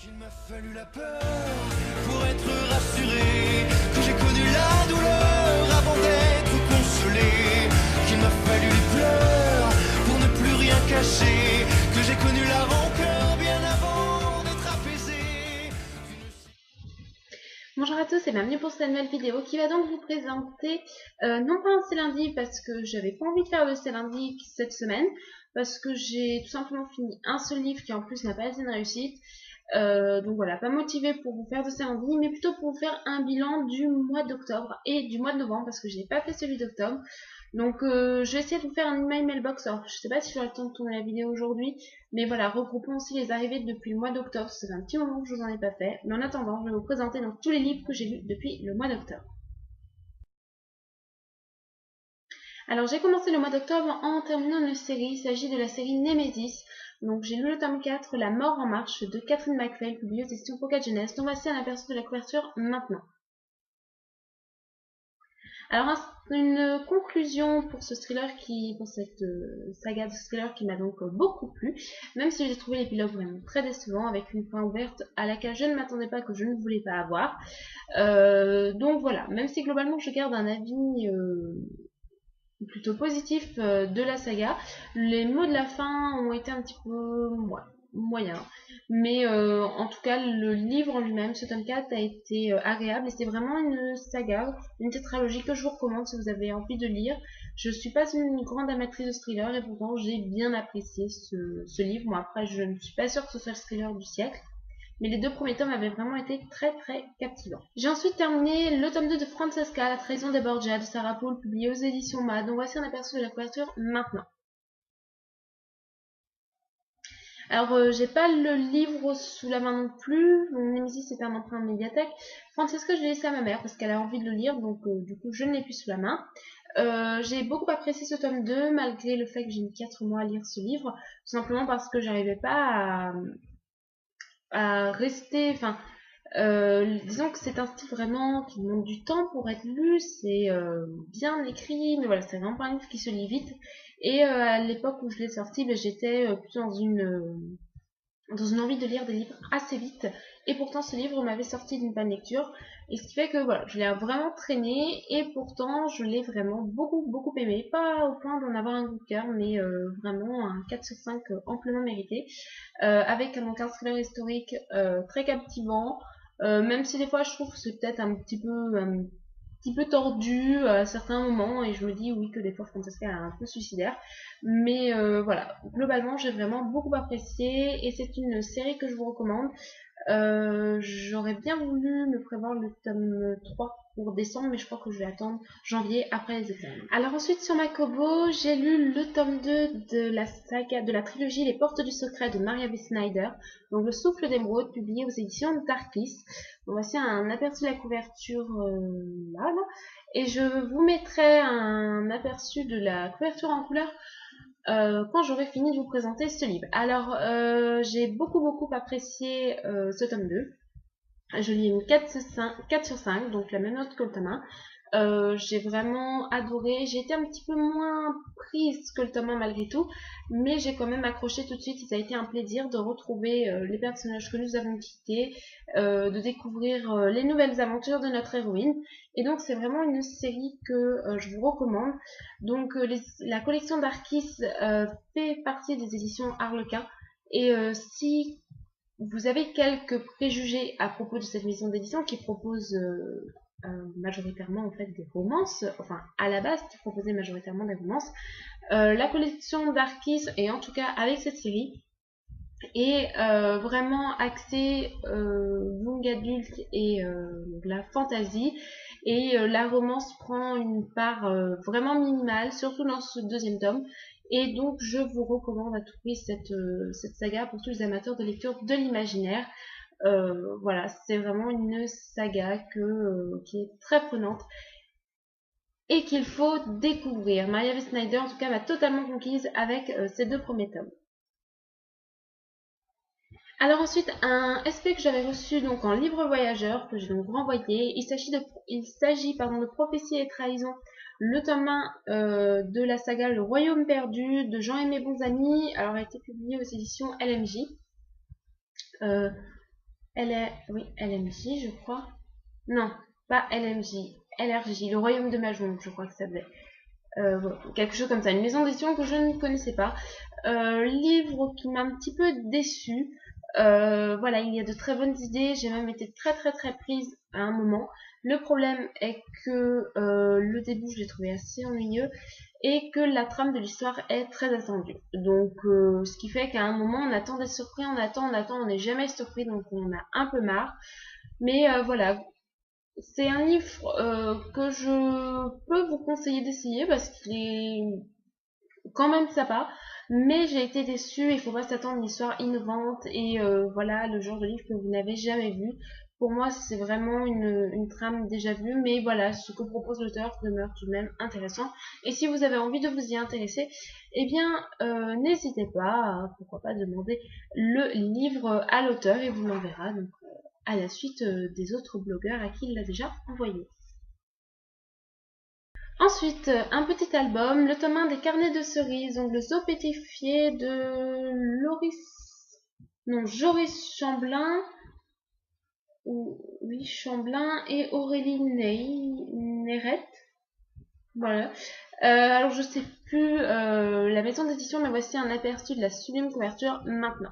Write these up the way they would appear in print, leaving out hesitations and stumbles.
Il m'a fallu la peur pour être rassuré, que j'ai connu la douleur avant d'être consolé, qu'il m'a fallu les pleurs pour ne plus rien cacher, que j'ai connu la rancœur bien avant d'être apaisé. Bonjour à tous et bienvenue pour cette nouvelle vidéo qui va donc vous présenter non pas un C'est lundi parce que j'avais pas envie de faire de C'est lundi cette semaine, parce que j'ai tout simplement fini un seul livre qui en plus n'a pas été une réussite. Donc voilà, pas motivée pour vous faire de C'est lundi, mais plutôt pour vous faire un bilan du mois d'octobre et du mois de novembre parce que je n'ai pas fait celui d'octobre. Donc je vais essayer de vous faire un email mailbox. Alors je sais pas si j'aurai le temps de tourner la vidéo aujourd'hui, mais voilà, regroupons aussi les arrivées depuis le mois d'octobre. Ça fait un petit moment que je vous en ai pas fait, mais en attendant, je vais vous présenter donc tous les livres que j'ai lus depuis le mois d'octobre. Alors j'ai commencé le mois d'octobre en terminant une série. Il s'agit de la série Némésis. Donc j'ai lu le tome 4, La mort en marche, de Catherine McPhail, publié aux éditions Pocket Jeunesse, dont voici un aperçu de la couverture maintenant. Alors une conclusion pour ce thriller pour cette saga de thriller qui m'a donc beaucoup plu, même si j'ai trouvé l'épilogue vraiment très décevant, avec une fin ouverte à laquelle je ne m'attendais pas, que je ne voulais pas avoir. Donc voilà, même si globalement je garde un avis plutôt positif de la saga, les mots de la fin ont été un petit peu moyens, mais en tout cas le livre en lui-même, ce tome 4, a été agréable et c'est vraiment une saga, une tétralogie que je vous recommande si vous avez envie de lire. Je suis pas une grande amatrice de thriller et pourtant j'ai bien apprécié ce livre. Bon, après je ne suis pas sûre que ce soit le thriller du siècle, mais les deux premiers tomes avaient vraiment été très captivants. J'ai ensuite terminé le tome 2 de Francesca, La trahison des Borgia, de Sarah Poole, publié aux éditions MAD, dont voici un aperçu de la couverture maintenant. Alors, j'ai pas le livre sous la main non plus. Némésis c'est un emprunt de médiathèque. Francesca, je l'ai laissé à ma mère parce qu'elle a envie de le lire, donc du coup je ne l'ai plus sous la main. J'ai beaucoup apprécié ce tome 2, malgré le fait que j'ai mis 4 mois à lire ce livre, tout simplement parce que j'arrivais pas à rester, disons que c'est un style vraiment qui demande du temps pour être lu, c'est bien écrit, mais voilà, c'est vraiment pas un livre qui se lit vite. Et à l'époque où je l'ai sorti, j'étais plutôt dans une envie de lire des livres assez vite, et pourtant ce livre m'avait sorti d'une panne lecture, et ce qui fait que voilà, je l'ai vraiment traîné, et pourtant je l'ai vraiment beaucoup aimé, pas au point d'en avoir un coup de cœur, mais vraiment un 4 sur 5 amplement mérité, avec un thriller historique très captivant, même si des fois je trouve que c'est peut-être un petit peu tordu à certains moments, et je me dis oui que des fois Francesca est un peu suicidaire, mais voilà, globalement j'ai vraiment beaucoup apprécié et c'est une série que je vous recommande. J'aurais bien voulu me prévoir le tome 3 pour décembre, mais je crois que je vais attendre janvier après les examens. Alors ensuite sur ma Kobo, j'ai lu le tome 2 de la saga, de la trilogie Les Portes du Secret de Maria V. Snyder, donc Le Souffle d'Émeraude, publié aux éditions Darkis. Donc voici un aperçu de la couverture là, et je vous mettrai un aperçu de la couverture en couleur quand j'aurai fini de vous présenter ce livre. Alors, j'ai beaucoup apprécié ce tome 2. Je lui ai mis 4 sur 5, donc la même note que le tome 1. J'ai vraiment adoré. J'ai été un petit peu moins prise que le tome 1 malgré tout, mais j'ai quand même accroché tout de suite et ça a été un plaisir de retrouver les personnages que nous avons quittés, de découvrir les nouvelles aventures de notre héroïne. Et donc c'est vraiment une série que je vous recommande. Donc la collection Darkis fait partie des éditions Harlequin, et si vous avez quelques préjugés à propos de cette maison d'édition qui propose majoritairement en fait des romances, enfin à la base qui proposait majoritairement des romances, la collection Darkis, et en tout cas avec cette série, est vraiment axée young adulte et la fantasy, et la romance prend une part vraiment minimale, surtout dans ce deuxième tome. Et donc je vous recommande à tout prix cette saga pour tous les amateurs de lecture de l'imaginaire. Voilà, c'est vraiment une saga qui est très prenante et qu'il faut découvrir. Maria V. Snyder en tout cas m'a totalement conquise avec ces deux premiers tomes. Alors ensuite, un SP que j'avais reçu donc en livre voyageur, que j'ai donc renvoyé. Il s'agit de Prophétie et Trahison, le tome 1 de la saga Le Royaume perdu de Jean-Aimé Bonzani. Alors, a été publié aux éditions LMJ. Oui, LMJ, je crois. Non, pas LMJ, LRJ, le Royaume de Majong, je crois que ça faisait. Voilà, quelque chose comme ça, une maison d'édition que je ne connaissais pas. Livre qui m'a un petit peu déçue. Voilà, il y a de très bonnes idées, j'ai même été très prise à un moment. Le problème est que le début je l'ai trouvé assez ennuyeux et que la trame de l'histoire est très attendue. Donc ce qui fait qu'à un moment on attend d'être surpris, on n'est jamais surpris, donc on a un peu marre. Mais voilà, c'est un livre que je peux vous conseiller d'essayer parce qu'il est quand même sympa, mais j'ai été déçue. Il faut pas s'attendre à une histoire innovante et voilà le genre de livre que vous n'avez jamais vu. Pour moi, c'est vraiment une trame déjà vue, mais voilà, ce que propose l'auteur demeure tout de même intéressant. Et si vous avez envie de vous y intéresser, eh bien, n'hésitez pas, pourquoi pas demander le livre à l'auteur et vous l'enverra donc à la suite des autres blogueurs à qui il l'a déjà envoyé. Ensuite, un petit album, le tome 1 des carnets de cerises, donc le zoo pétrifié de Joris Chamblin, Chamblin et Aurélie Néret. Voilà. Alors je sais plus la maison d'édition, mais voici un aperçu de la sublime couverture maintenant.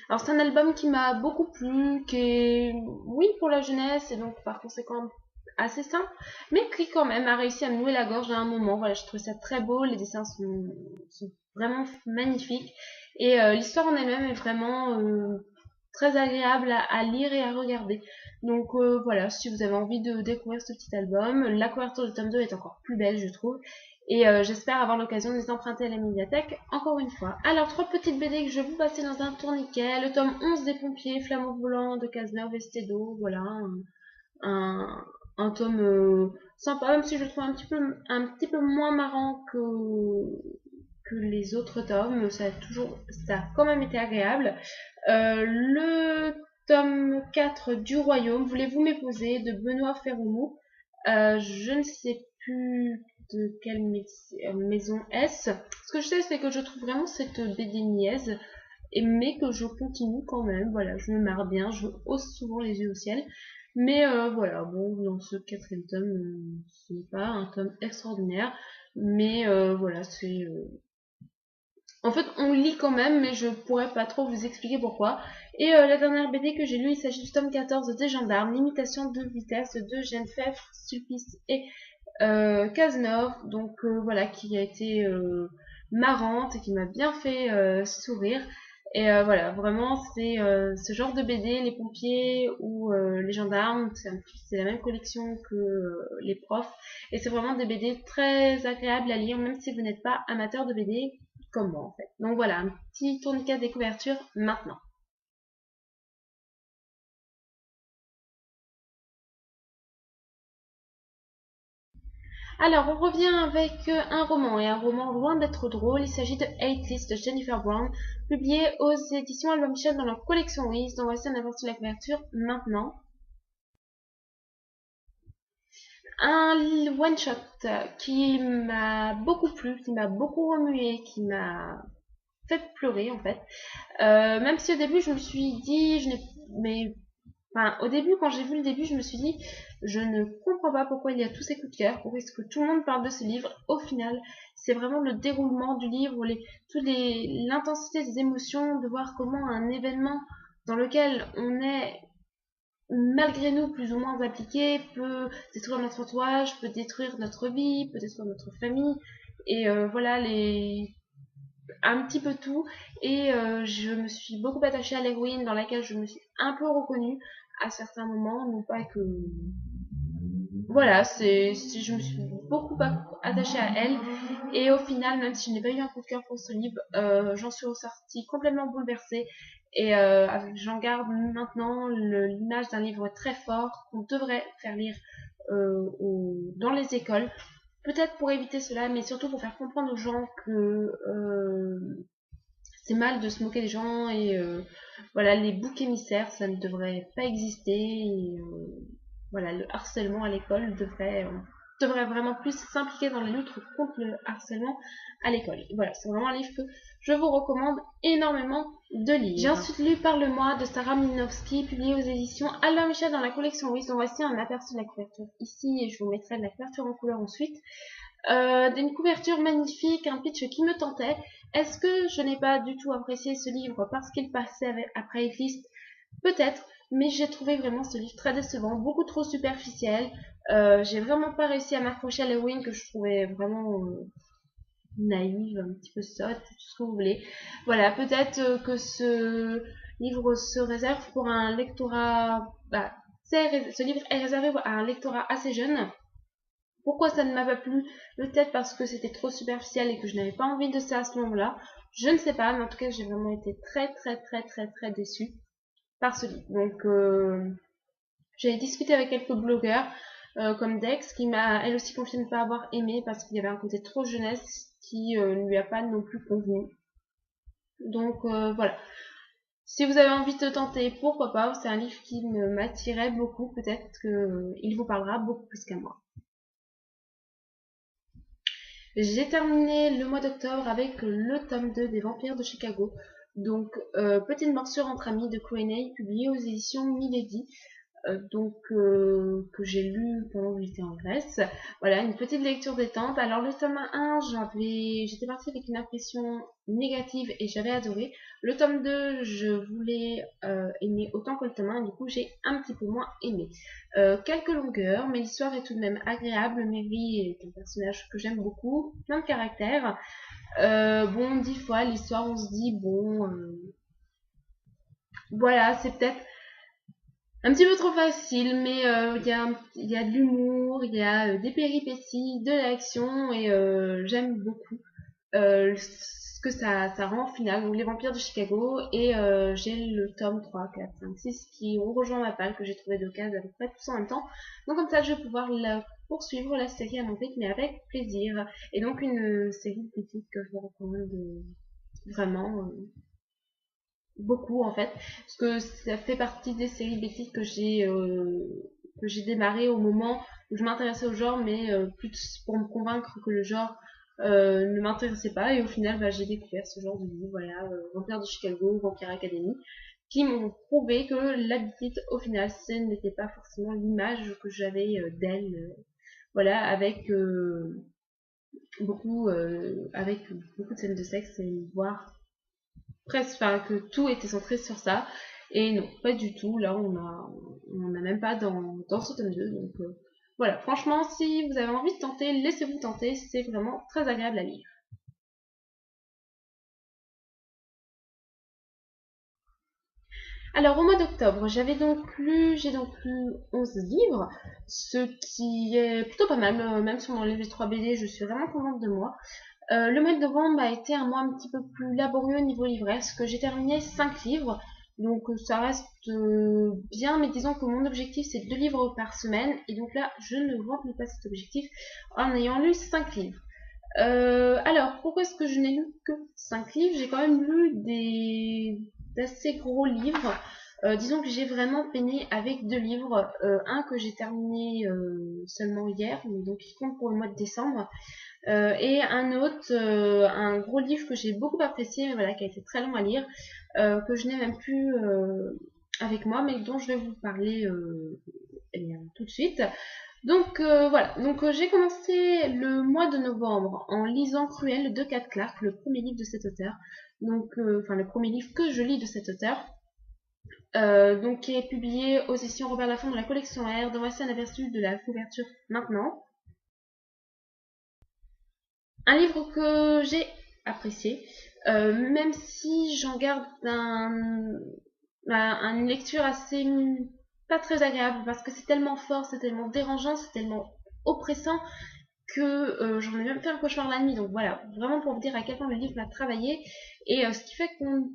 Alors c'est un album qui m'a beaucoup plu, qui est, oui, pour la jeunesse et donc par conséquent assez simple, mais qui quand même a réussi à me nouer la gorge à un moment. Voilà, je trouve ça très beau, les dessins sont vraiment magnifiques et l'histoire en elle-même est vraiment très agréable à lire et à regarder. Donc voilà, si vous avez envie de découvrir ce petit album, la couverture du tome 2 est encore plus belle, je trouve. Et j'espère avoir l'occasion de les emprunter à la médiathèque encore une fois. Alors, 3 petites BD que je vais vous passer dans un tourniquet. Le tome 11 des Pompiers, Flambeau Volant de Cazeneuve et Stédo. Voilà, un tome sympa, même si je le trouve un petit peu moins marrant que les autres tomes. Ça a quand même été agréable. Le tome 4 du Royaume, Voulez-vous m'épouser de Benoît Ferroumou. Je ne sais plus de quelle maison est-ce. Ce que je sais, c'est que je trouve vraiment cette BD niaise, mais que je continue quand même. Voilà, je me marre bien, je hausse souvent les yeux au ciel. Mais voilà, bon, dans ce 4e tome, ce n'est pas un tome extraordinaire, mais voilà, c'est... En fait, on lit quand même, mais je pourrais pas trop vous expliquer pourquoi. Et la dernière BD que j'ai lue, il s'agit du tome 14 des Gendarmes, l'imitation de vitesse de Genefèvre, Sulpice et Cazeneuve, donc voilà, qui a été marrante et qui m'a bien fait sourire. Et voilà, vraiment, c'est ce genre de BD, les pompiers ou les gendarmes, c'est la même collection que les profs. Et c'est vraiment des BD très agréables à lire, même si vous n'êtes pas amateur de BD comme moi en fait. Donc voilà, un petit tourniquet des couvertures maintenant. Alors, on revient avec un roman, et un roman loin d'être drôle. Il s'agit de Hate List de Jennifer Brown, publié aux éditions Albin Michel dans leur collection Wiz. Donc voici un aperçu de la couverture maintenant. Un one-shot qui m'a beaucoup plu, qui m'a beaucoup remué, qui m'a fait pleurer en fait. Même si au début je me suis dit, Enfin, au début, quand j'ai vu le début, je me suis dit, je ne comprends pas pourquoi il y a tous ces coups de cœur, pourquoi est-ce que tout le monde parle de ce livre. Au final, c'est vraiment le déroulement du livre, l'intensité des émotions, de voir comment un événement dans lequel on est, malgré nous, plus ou moins impliqué, peut détruire notre entourage, peut détruire notre vie, peut détruire notre famille. Et voilà, un petit peu tout. Et je me suis beaucoup attachée à l'héroïne dans laquelle je me suis un peu reconnue à certains moments, non pas que voilà, je me suis beaucoup attachée à elle et au final, même si je n'ai pas eu un coup de cœur pour ce livre, j'en suis ressortie complètement bouleversée et j'en garde maintenant l'image d'un livre très fort qu'on devrait faire lire dans les écoles, peut-être pour éviter cela, mais surtout pour faire comprendre aux gens que c'est mal de se moquer des gens et voilà, les boucs émissaires, ça ne devrait pas exister. Et, voilà, le harcèlement à l'école devrait vraiment plus s'impliquer dans la lutte contre le harcèlement à l'école. Voilà, c'est vraiment un livre que je vous recommande énormément de livres. J'ai ensuite lu Parle-moi de Sarah Mlynowski, publié aux éditions Albin Michel dans la collection Wyss. Donc voici un aperçu de la couverture ici, et je vous mettrai de la couverture en couleur ensuite. D'une couverture magnifique, un pitch qui me tentait. Est-ce que je n'ai pas du tout apprécié ce livre parce qu'il passait après Eglist? Peut-être, mais j'ai trouvé vraiment ce livre très décevant, beaucoup trop superficiel. J'ai vraiment pas réussi à m'accrocher à l'héroïne, que je trouvais vraiment naïve, un petit peu sotte, tout ce que vous voulez. Voilà, peut-être que ce livre se réserve pour un lectorat... ce livre est réservé à un lectorat assez jeune. Pourquoi ça ne m'a pas plu? Peut-être parce que c'était trop superficiel et que je n'avais pas envie de ça à ce moment-là. Je ne sais pas, mais en tout cas, j'ai vraiment été très déçue par ce livre. Donc, j'ai discuté avec quelques blogueurs, comme Dex, qui m'a elle aussi confié ne pas avoir aimé parce qu'il y avait un côté trop jeunesse qui ne lui a pas non plus convenu. Donc, voilà. Si vous avez envie de tenter, pourquoi pas? C'est un livre qui m'attirait beaucoup. Peut-être qu'il vous parlera beaucoup plus qu'à moi. J'ai terminé le mois d'octobre avec le tome 2 des Vampires de Chicago. Donc, petite morsure entre amis de Coenay, publié aux éditions Milady. Que j'ai lu pendant que j'étais en Grèce. Voilà, une petite lecture détente. Alors le tome 1, j'étais partie avec une impression négative et j'avais adoré. Le tome 2, je voulais aimer autant que le tome 1, du coup j'ai un petit peu moins aimé. Quelques longueurs, mais l'histoire est tout de même agréable. Mary est un personnage que j'aime beaucoup, plein de caractère. Bon, 10 fois l'histoire, on se dit, bon, voilà, c'est peut-être un petit peu trop facile, mais il y a de l'humour, il y a des péripéties, de l'action, et j'aime beaucoup ce que ça rend au final. Donc les Vampires de Chicago, et j'ai le tome 3, 4, 5, 6 qui ont rejoint ma palle, que j'ai trouvé d'occasion à peu près tous en même temps. Donc comme ça, je vais pouvoir poursuivre la série à mon rythme, mais avec plaisir. Et donc une série petite que je vous recommande vraiment... beaucoup en fait, parce que ça fait partie des séries bêtises que j'ai démarré au moment où je m'intéressais au genre, mais plus pour me convaincre que le genre ne m'intéressait pas, et au final j'ai découvert ce genre de livre, voilà, Vampire de Chicago, Vampire Academy, qui m'ont prouvé que l'habitude au final ce n'était pas forcément l'image que j'avais d'elle, voilà, avec beaucoup de scènes de sexe, et voire presque, enfin, que tout était centré sur ça, et non, pas du tout. Là on a même pas dans ce tome 2, donc voilà, franchement, si vous avez envie de tenter, laissez-vous tenter, c'est vraiment très agréable à lire. Alors au mois d'octobre, j'ai donc lu 11 livres, ce qui est plutôt pas mal, même si on enlève les 3 BD, je suis vraiment contente de moi. Le mois de novembre a été un mois un petit peu plus laborieux au niveau livresque, que j'ai terminé 5 livres, donc ça reste bien, mais disons que mon objectif c'est 2 livres par semaine, et donc là je ne remplis pas cet objectif en ayant lu 5 livres. Alors, pourquoi est-ce que je n'ai lu que 5 livres? J'ai quand même lu d'assez gros livres. Disons que j'ai vraiment peiné avec 2 livres, un que j'ai terminé seulement hier, donc qui compte pour le mois de décembre, et un autre, un gros livre que j'ai beaucoup apprécié, mais voilà, qui a été très long à lire, que je n'ai même plus avec moi, mais dont je vais vous parler tout de suite. Donc voilà, donc j'ai commencé le mois de novembre en lisant Cruel de Kat Clarke, le premier livre de cet auteur, donc enfin le premier livre que je lis de cet auteur, donc qui est publié aux éditions Robert Laffont dans la collection R. Donc voici un aperçu de la couverture maintenant. Un livre que j'ai apprécié, même si j'en garde une lecture assez pas très agréable, parce que c'est tellement fort, c'est tellement dérangeant, c'est tellement oppressant que j'en ai même fait un cauchemar la nuit. Donc voilà, vraiment pour vous dire à quel point le livre m'a travaillé, et ce qui fait qu'on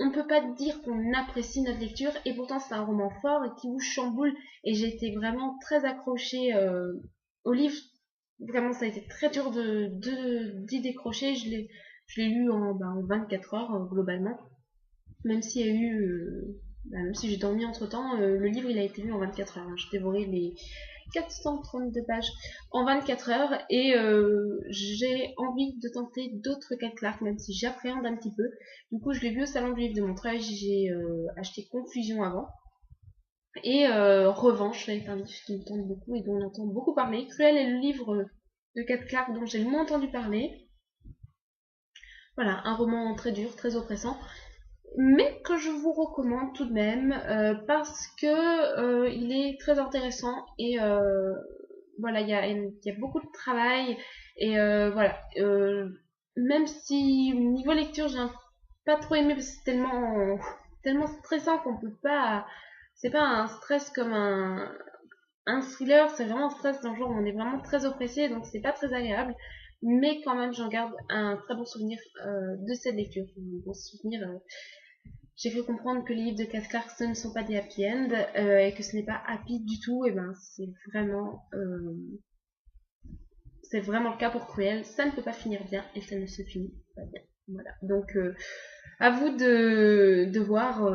ne peut pas dire qu'on apprécie notre lecture, et pourtant c'est un roman fort et qui vous chamboule, et j'ai été vraiment très accrochée au livre. Vraiment, ça a été très dur d'y décrocher. Je l'ai lu en 24 heures globalement, même s'il y a eu même si j'ai dormi entre temps, le livre il a été lu en 24 heures, hein. J'ai dévoré 432 pages en 24 heures et j'ai envie de tenter d'autres Kat Clarke, même si j'appréhende un petit peu. Du coup, je l'ai vu au salon du livre de Montreuil, j'ai acheté Confusion avant. Et Revanche est un livre qui me tente beaucoup et dont on entend beaucoup parler. Cruel est le livre de Kat Clarke dont j'ai le moins entendu parler. Voilà, un roman très dur, très oppressant, mais que je vous recommande tout de même parce que il est très intéressant et voilà, il y a beaucoup de travail et voilà. Même si niveau lecture j'ai pas trop aimé parce que c'est tellement stressant qu'on peut pas. C'est pas un stress comme un thriller, c'est vraiment un stress dans le genre où on est vraiment très oppressé, donc c'est pas très agréable. Mais quand même, j'en garde un très bon souvenir de cette lecture. Un bon souvenir. J'ai cru comprendre que les livres de Kat Clarke ce ne sont pas des happy end et que ce n'est pas happy du tout. Et ben, c'est vraiment le cas pour Cruel. Ça ne peut pas finir bien et ça ne se finit pas bien. Voilà. Donc, à vous de voir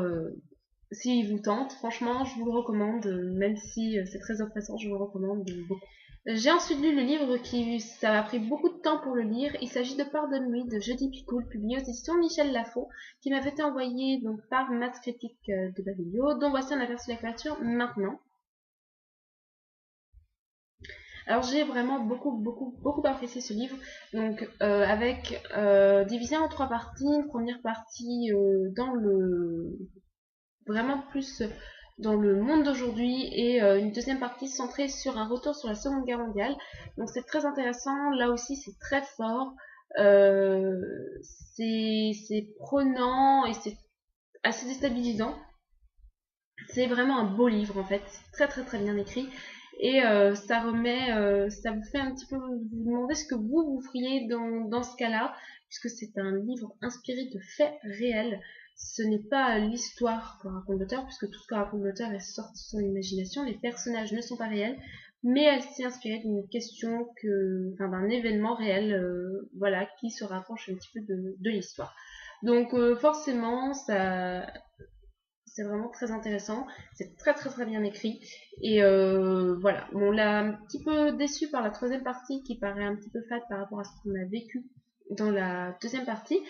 s'il vous tente. Franchement, je vous le recommande, même si c'est très oppressant, je vous le recommande beaucoup. J'ai ensuite lu le livre ça m'a pris beaucoup de temps pour le lire. Il s'agit de Pardonne-lui de Jodi Picoult, publié aux éditions Michel Lafon, qui m'avait été envoyé donc par Maths Critique de Babelio, dont voici un aperçu de la couverture maintenant. Alors j'ai vraiment beaucoup apprécié ce livre, donc avec divisé en 3 parties. Une première partie dans le vraiment plus dans le monde d'aujourd'hui et une deuxième partie centrée sur un retour sur la Seconde Guerre mondiale. Donc c'est très intéressant, là aussi c'est très fort, c'est prenant et c'est assez déstabilisant. C'est vraiment un beau livre en fait, c'est très bien écrit et ça vous fait un petit peu vous demander ce que vous feriez dans ce cas-là, puisque c'est un livre inspiré de faits réels. Ce n'est pas l'histoire que raconte l'auteur, puisque tout ce que raconte l'auteur est sorti de son imagination. Les personnages ne sont pas réels, mais elle s'est inspirée d'une question d'un événement réel, voilà, qui se rapproche un petit peu de l'histoire. Donc forcément, c'est vraiment très intéressant. C'est très bien écrit. Et voilà, on l'a un petit peu déçu par la troisième partie, qui paraît un petit peu fade par rapport à ce qu'on a vécu dans la deuxième partie.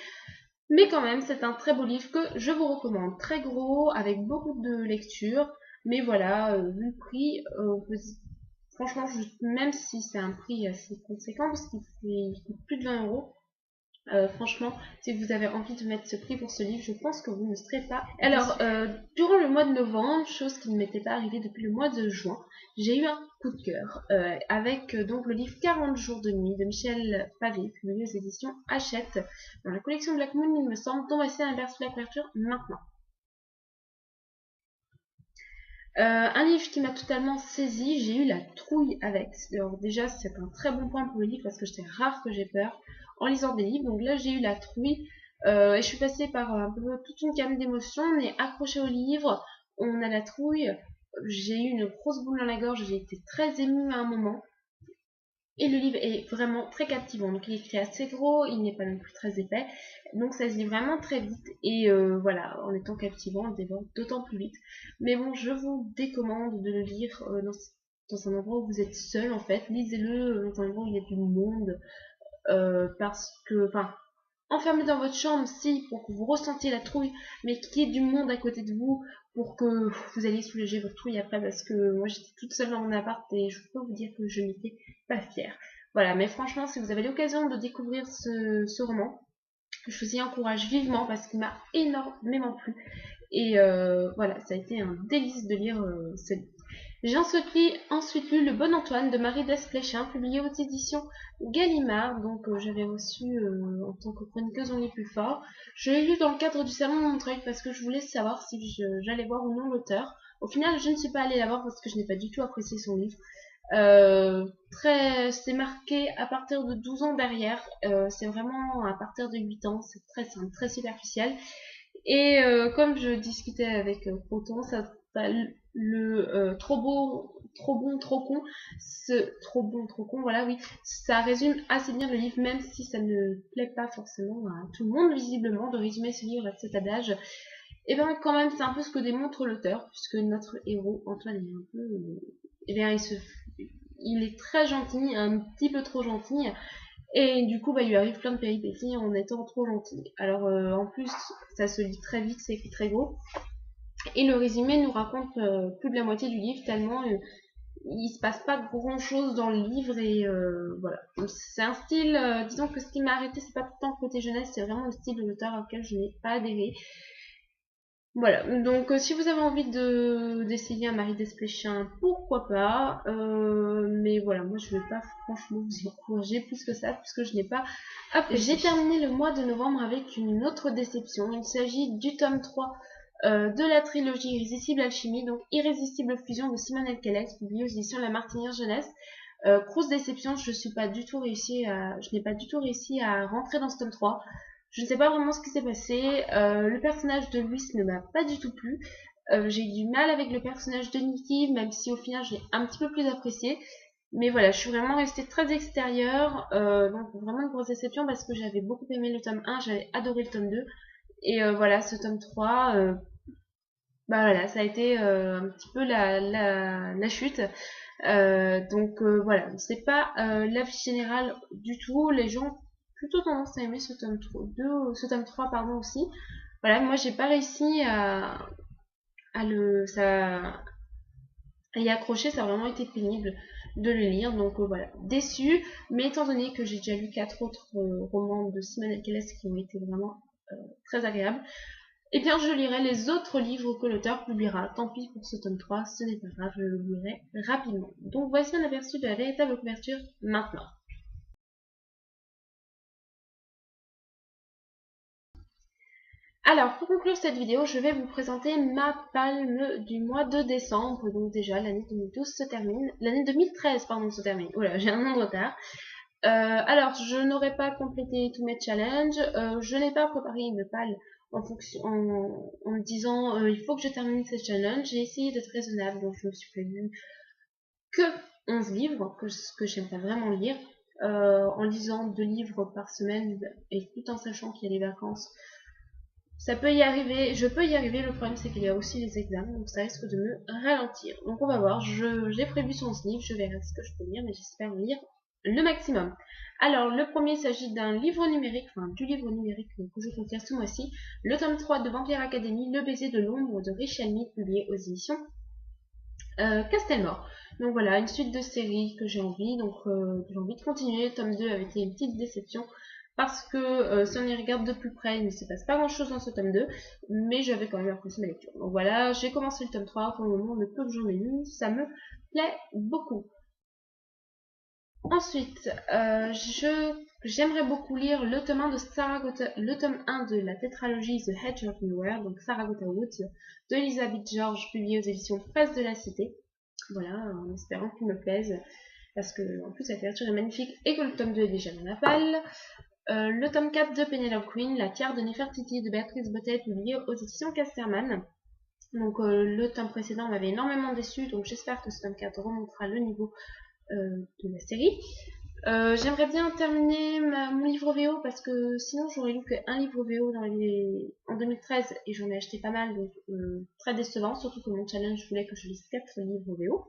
Mais quand même, c'est un très beau livre que je vous recommande. Très gros, avec beaucoup de lecture. Mais voilà, vu le prix, franchement, même si c'est un prix assez conséquent, parce qu'il coûte plus de 20 euros, franchement, si vous avez envie de mettre ce prix pour ce livre, je pense que vous ne serez pas. Alors, durant le mois de novembre, chose qui ne m'était pas arrivée depuis le mois de juin, j'ai eu un coup de cœur avec donc le livre 40 jours de nuit de Michel Pavé, publié aux éditions Hachette, dans la collection Black Moon, il me semble, dont voici un aperçu de la couverture maintenant. Un livre qui m'a totalement saisi, j'ai eu la trouille avec. Alors déjà, c'est un très bon point pour le livre parce que c'est rare que j'ai peur en lisant des livres. Donc là, j'ai eu la trouille et je suis passée par un peu toute une gamme d'émotions. On est accroché au livre, on a la trouille. J'ai eu une grosse boule dans la gorge, j'ai été très émue à un moment. Et le livre est vraiment très captivant. Donc il est écrit assez gros, il n'est pas non plus très épais. Donc ça se lit vraiment très vite. Et voilà, en étant captivant, on le dévore d'autant plus vite. Mais bon, je vous décommande de le lire dans un endroit où vous êtes seul en fait. Lisez-le dans un endroit où il y a du monde. Parce que, enfin, enfermé dans votre chambre, si, pour que vous ressentiez la trouille, mais qu'il y ait du monde à côté de vous, pour que vous alliez soulager votre trouille après, parce que moi j'étais toute seule dans mon appart et je peux vous dire que je n'étais pas fière. Voilà, mais franchement, si vous avez l'occasion de découvrir ce roman, je vous y encourage vivement parce qu'il m'a énormément plu. Et voilà, ça a été un délice de lire ce livre. J'ai ensuite lu Le Bon Antoine de Marie Desplechin, publié aux éditions Gallimard, donc j'avais reçu en tant que chroniqueuse On lit plus fort. Je l'ai lu dans le cadre du salon de Montreuil parce que je voulais savoir si j'allais voir ou non l'auteur. Au final, je ne suis pas allée la voir parce que je n'ai pas du tout apprécié son livre. C'est marqué à partir de 12 ans derrière, c'est vraiment à partir de 8 ans, c'est très simple, très superficiel. Et comme je discutais avec Proton, le trop bon, trop con, trop bon, trop con, voilà, oui, ça résume assez bien le livre, même si ça ne plaît pas forcément à tout le monde, visiblement, de résumer ce livre à cet adage. Et bien quand même c'est un peu ce que démontre l'auteur, puisque notre héros Antoine est un peu, et bien il est très gentil, un petit peu trop gentil, et du coup bah il lui arrive plein de péripéties en étant trop gentil. Alors en plus ça se lit très vite, c'est écrit très gros, et le résumé nous raconte plus de la moitié du livre tellement il se passe pas grand chose dans le livre et voilà. C'est un style, disons que ce qui m'a arrêté, c'est pas tant le côté jeunesse, c'est vraiment le style de l'auteur auquel je n'ai pas adhéré. Voilà, donc si vous avez envie d'essayer un mari d'Espléchien, pourquoi pas, mais voilà, moi je vais pas franchement vous y encourager plus que ça, puisque je n'ai pas apprécié. J'ai terminé le mois de novembre avec une autre déception, il s'agit du tome 3 de la trilogie Irrésistible Alchimie, donc Irrésistible Fusion de Simone Elkelex, publié aux éditions La Martinière Jeunesse. Grosse déception, je n'ai pas du tout réussi à rentrer dans ce tome 3. Je ne sais pas vraiment ce qui s'est passé. Le personnage de Luis ne m'a pas du tout plu. J'ai eu du mal avec le personnage de Nikki, même si au final je l'ai un petit peu plus apprécié. Mais voilà, je suis vraiment restée très extérieure. Donc vraiment une grosse déception parce que j'avais beaucoup aimé le tome 1, j'avais adoré le tome 2. Et voilà, ce tome 3, bah voilà, ça a été un petit peu la chute. Donc voilà, c'est pas l'avis général du tout. Les gens plutôt tendance à aimer ce tome 3, ce tome 3 pardon, aussi. Voilà, moi j'ai pas réussi à y accrocher, ça a vraiment été pénible de le lire, donc voilà, déçue, mais étant donné que j'ai déjà lu 4 autres romans de Simone Elkelex qui ont été vraiment très agréables, et bien je lirai les autres livres que l'auteur publiera. Tant pis pour ce tome 3, ce n'est pas grave, je le lirai rapidement. Donc voici un aperçu de la véritable couverture maintenant. Alors, pour conclure cette vidéo, je vais vous présenter ma palme du mois de décembre. Donc déjà, l'année 2012 se termine. L'année 2013, pardon, se termine. Oula, j'ai un an de retard. Alors, je n'aurai pas complété tous mes challenges. Je n'ai pas préparé une palle en me disant il faut que je termine ces challenges. J'ai essayé d'être raisonnable, donc je me suis prévu que 11 livres que j'aimerais vraiment lire. En lisant 2 livres par semaine et tout en sachant qu'il y a les vacances. Ça peut y arriver, je peux y arriver, le problème c'est qu'il y a aussi les examens, donc ça risque de me ralentir. Donc on va voir, j'ai prévu 11 livres, je verrai ce que je peux lire, mais j'espère lire le maximum. Alors le premier s'agit d'un livre numérique, enfin du livre numérique que je compte lire ce mois-ci, le tome 3 de Vampire Academy, Le baiser de l'ombre de Richelle Mead, publié aux éditions Castelmore. Donc voilà, une suite de séries que j'ai envie de continuer. Le tome 2 avait été une petite déception parce que si on y regarde de plus près, il ne se passe pas grand chose dans ce tome 2, mais j'avais quand même apprécié ma lecture. Donc voilà, j'ai commencé le tome 3, pour le moment, le peu que j'en ai lu, ça me plaît beaucoup. Ensuite, j'aimerais beaucoup lire le tome 1 de le tome 1 de la tétralogie The Hedge of Nowhere, donc Saragota Woods, de Elizabeth George, publié aux éditions Presse de la Cité. Voilà, en espérant qu'il me plaise, parce que en plus la couverture est magnifique et que le tome 2 est déjà dans la palle. Le tome 4 de Penelope Queen, La Tiare de Nefertiti de Béatrice Bottet, publié aux éditions Casterman. Donc le tome précédent m'avait énormément déçu, donc j'espère que ce tome 4 remontera le niveau de la série. J'aimerais bien terminer mon livre VO parce que sinon j'aurais lu qu'un livre VO en 2013 et j'en ai acheté pas mal, donc très décevant, surtout que mon challenge voulait que je lise 4 livres VO.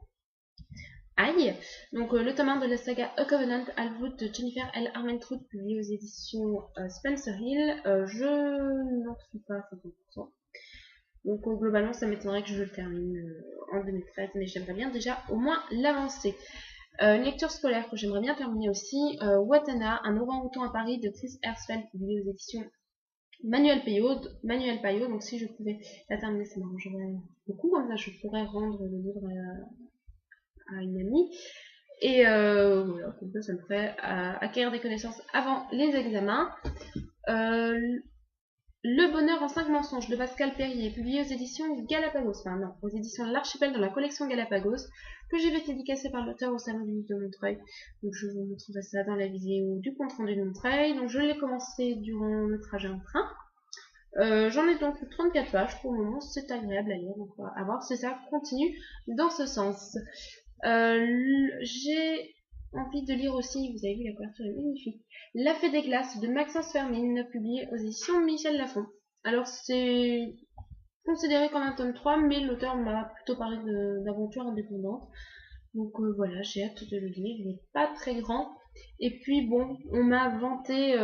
Aïe. Donc le tome 1 de la saga A Covenant Halfwood de Jennifer L. Armentrout, publié aux éditions Spencer Hill. Je n'en suis pas à 50%. Donc globalement ça m'étonnerait que je le termine en 2013, mais j'aimerais bien déjà au moins l'avancer. Une lecture scolaire que j'aimerais bien terminer aussi, Watana, un orang-outan à Paris de Chris Herzfeld, publié aux éditions Manuel Payot, donc si je pouvais la terminer ça m'arrangerait beaucoup, comme ça je pourrais rendre le livre à une amie. Et voilà, comme ça me ferait acquérir des connaissances avant les examens. Le bonheur en 5 mensonges de Pascal Perrier, publié aux éditions Galapagos, enfin non, aux éditions de l'Archipel dans la collection Galapagos, que j'ai été dédicacé par l'auteur au salon du livre de Montreuil. Donc je vous montrerai ça dans la vidéo du compte rendu de Montreuil. Donc je l'ai commencé durant le trajet en train. J'en ai donc 34 pages pour le moment, c'est agréable à lire, donc on va voir si ça continue dans ce sens. J'ai envie de lire aussi, vous avez vu la couverture est magnifique, La Fée des Glaces de Maxence Fermine, publié aux éditions Michel Lafon. Alors c'est considéré comme un tome 3, mais l'auteur m'a plutôt parlé d'aventure indépendante. Donc voilà, j'ai hâte de le lire, il n'est pas très grand. Et puis bon, on m'a vanté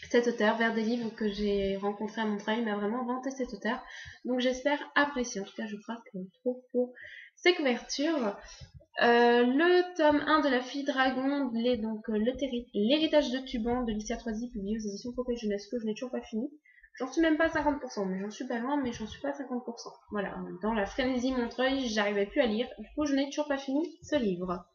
cet auteur vers des livres que j'ai rencontrés à Montreuil, il m'a vraiment vanté cet auteur. Donc j'espère apprécier, en tout cas je craque trop pour ses couvertures. Le tome 1 de La Fille Dragon, l'héritage de Tuban de Licia Troisi, publié aux éditions Pocket Jeunesse, que je n'ai toujours pas fini. J'en suis même pas à 50%, mais j'en suis pas loin, mais j'en suis pas à 50%. Voilà, dans la frénésie Montreuil, j'arrivais plus à lire, du coup je n'ai toujours pas fini ce livre.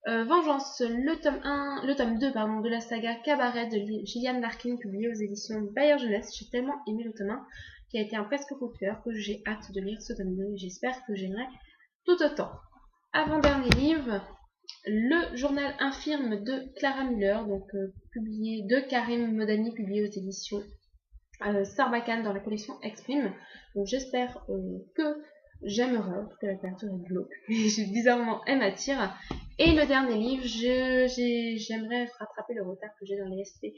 Vengeance, le tome 2 pardon, de la saga Cabaret de Gillian Larkin, publié aux éditions Bayer Jeunesse. J'ai tellement aimé le tome 1, qui a été un presque coup de cœur, que j'ai hâte de lire ce tome 2, et j'espère que j'aimerai tout autant. Avant-dernier livre, le journal infirme de Clara Müller, donc publié de Karim Modani, publié aux éditions Sarbacane dans la collection Exprime. Donc j'espère que j'aimerais, en tout cas la couverture est glauque, mais bizarrement elle m'attire. Et le dernier livre, j'aimerais rattraper le retard que j'ai dans les SP.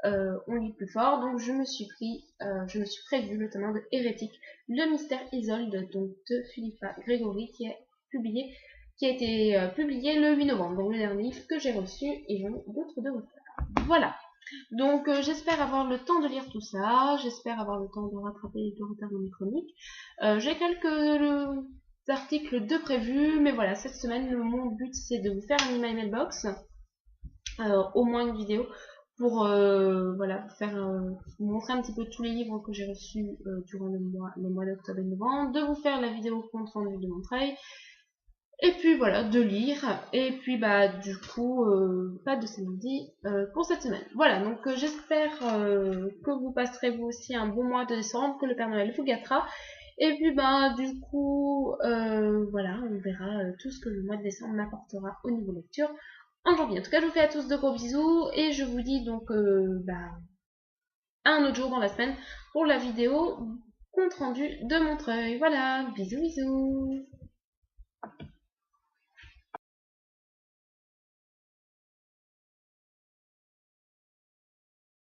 On lit plus fort, donc je me suis prévu le tome 1 de Hérétique, le mystère Isolde, donc de Philippa Grégory, qui a été publié le 8 novembre, donc le dernier livre que j'ai reçu, et j'en ai d'autres de retard. Voilà. Donc j'espère avoir le temps de lire tout ça, j'espère avoir le temps de rattraper le retard dans mes chroniques. J'ai quelques articles de prévus, mais voilà, cette semaine, mon but c'est de vous faire un email mailbox, au moins une vidéo, pour voilà, vous montrer un petit peu tous les livres que j'ai reçus durant les mois d'octobre et de novembre, de vous faire la vidéo compte rendu de Montreuil, et puis voilà, de lire, et puis bah du coup, pas de samedi pour cette semaine. Voilà, donc j'espère que vous passerez vous aussi un bon mois de décembre, que le Père Noël vous gâtera, et puis bah du coup, voilà, on verra tout ce que le mois de décembre m'apportera au niveau lecture en janvier. En tout cas, je vous fais à tous de gros bisous, et je vous dis donc à un autre jour dans la semaine pour la vidéo compte rendu de Montreuil. Voilà, bisous bisous.